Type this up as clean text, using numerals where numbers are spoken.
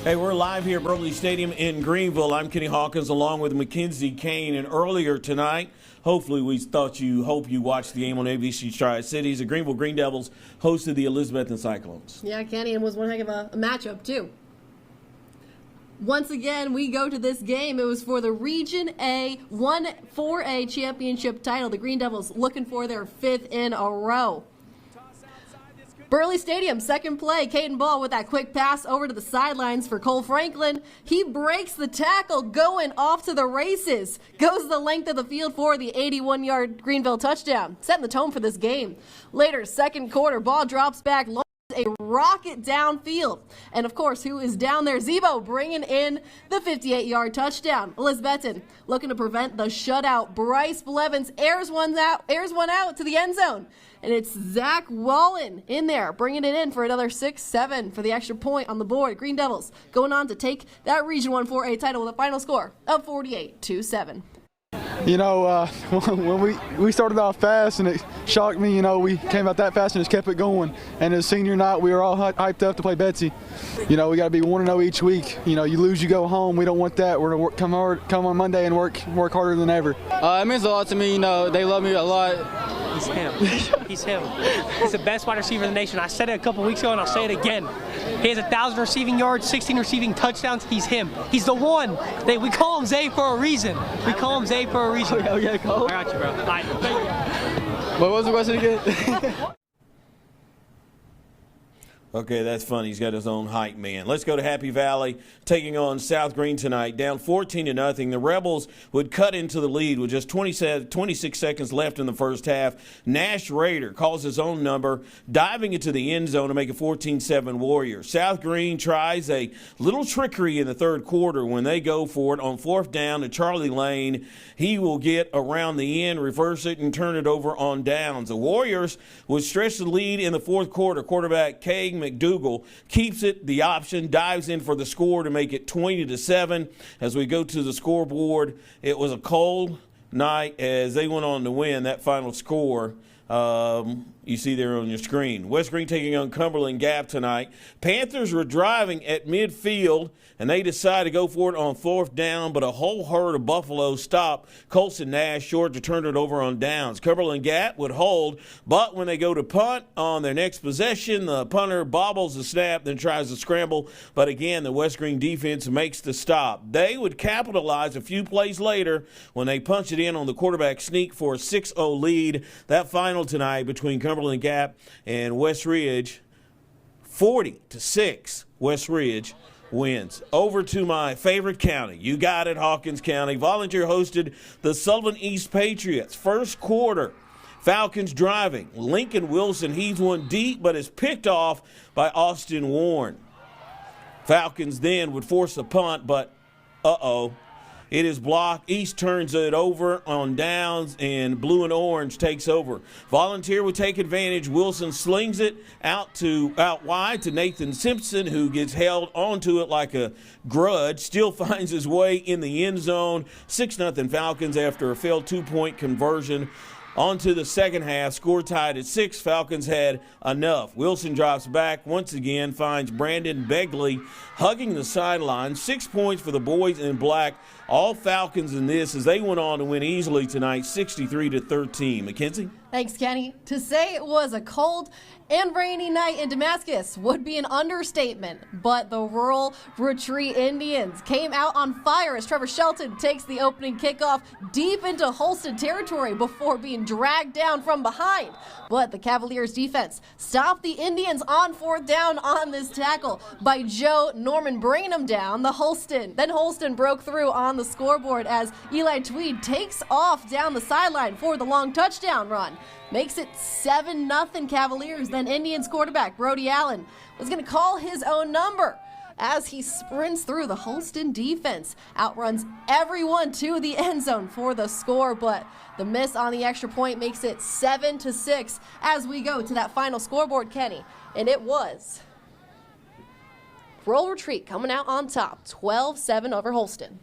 Hey, we're live here at Burley Stadium in Greenville. I'm Kenny Hawkins along with Mackenzie Kane. And earlier tonight, hope you watched the game on ABC Tri-Cities. The Greenville Green Devils hosted the Elizabethton Cyclones. Yeah, Kenny, and was one heck of a matchup, too. Once again, we go to this game. It was for the Region A 4A championship title. The Green Devils looking for their 5th in a row. Burley Stadium, second play. Caden Ball with that quick pass over to the sidelines for Cole Franklin. He breaks the tackle, going off to the races. Goes the length of the field for the 81-yard Greenville touchdown, setting the tone for this game. Later, second quarter, Ball drops back, a rocket downfield. And of course, who is down there? Zebo bringing in the 58-yard touchdown. Elizabethton looking to prevent the shutout. Bryce Blevins airs one out to the end zone. And it's Zach Wallen in there, bringing it in for another 6-7 for the extra point on the board. Green Devils going on to take that Region 1 4A title with a final score of 48-7. You know, when we started off fast, and it shocked me, you know, we came out that fast and just kept it going. And as senior night, we were all hyped up to play Betsy. You know, we got to be 1-0 each week. You know, you lose, you go home. We don't want that. We're going to come on Monday and work harder than ever. It means a lot to me. You know, they love me a lot. He's him. He's him. He's the best wide receiver in the nation. I said it a couple weeks ago, and I'll say it again. He has 1,000 receiving yards, 16 receiving touchdowns. He's him. He's the one. We call him Zay for a reason. We call him Zay for a reason. Okay, Cole. I got you, bro. All right. What was the question again? Okay, that's funny. He's got his own hype man. Let's go to Happy Valley, taking on South Green tonight. Down 14-0. The Rebels would cut into the lead with just 26 seconds left in the first half. Nash Rader calls his own number, diving into the end zone to make it 14-7 Warriors. South Green tries a little trickery in the third quarter when they go for it on 4th down to Charlie Lane. He will get around the end, reverse it, and turn it over on downs. The Warriors would stretch the lead in the fourth quarter. Quarterback Cade McDougal keeps it the option, dives in for the score to make it 20-7. As we go to the scoreboard, it was a cold night as they went on to win that final score. You see there on your screen. West Green taking on Cumberland Gap tonight. Panthers were driving at midfield, and they decided to go for it on 4th down, but a whole herd of Buffalo stopped Colson Nash short to turn it over on downs. Cumberland Gap would hold, but when they go to punt on their next possession, the punter bobbles the snap, then tries to scramble, but again, the West Green defense makes the stop. They would capitalize a few plays later when they punch it in on the quarterback sneak for a 6-0 lead. That final tonight between Cumberland Gap and West Ridge, 40-6, West Ridge wins. Over to my favorite county. You got it, Hawkins County. Volunteer hosted the Sullivan East Patriots. First quarter, Falcons driving. Lincoln Wilson heaves one deep, but is picked off by Austin Warren. Falcons then would force a punt, but it is blocked. East turns it over on downs, and blue and orange takes over. Volunteer would take advantage. Wilson slings it out wide to Nathan Simpson, who gets held onto it like a grudge. Still finds his way in the end zone. 6-0 Falcons after a failed 2-point conversion. On to the second half, score tied at 6. Falcons had enough. Wilson drops back once again, finds Brandon Begley hugging the sideline. 6 points for the boys in black. All Falcons in this as they went on to win easily tonight, 63-13. Mackenzie? Thanks, Kenny. To say it was a cold and rainy night in Damascus would be an understatement, but the Rural Retreat Indians came out on fire as Trevor Shelton takes the opening kickoff deep into Holston territory before being dragged down from behind. But the Cavaliers defense stopped the Indians on 4th down on this tackle by Joe Norman, bringing them down. Then Holston broke through on the scoreboard as Eli Tweed takes off down the sideline for the long touchdown run. Makes it 7-0 Cavaliers. Then Indians quarterback Brody Allen was going to call his own number as he sprints through the Holston defense, outruns everyone to the end zone for the score, but the miss on the extra point makes it 7-6 as we go to that final scoreboard, Kenny. And it was Rural Retreat coming out on top, 12-7 over Holston.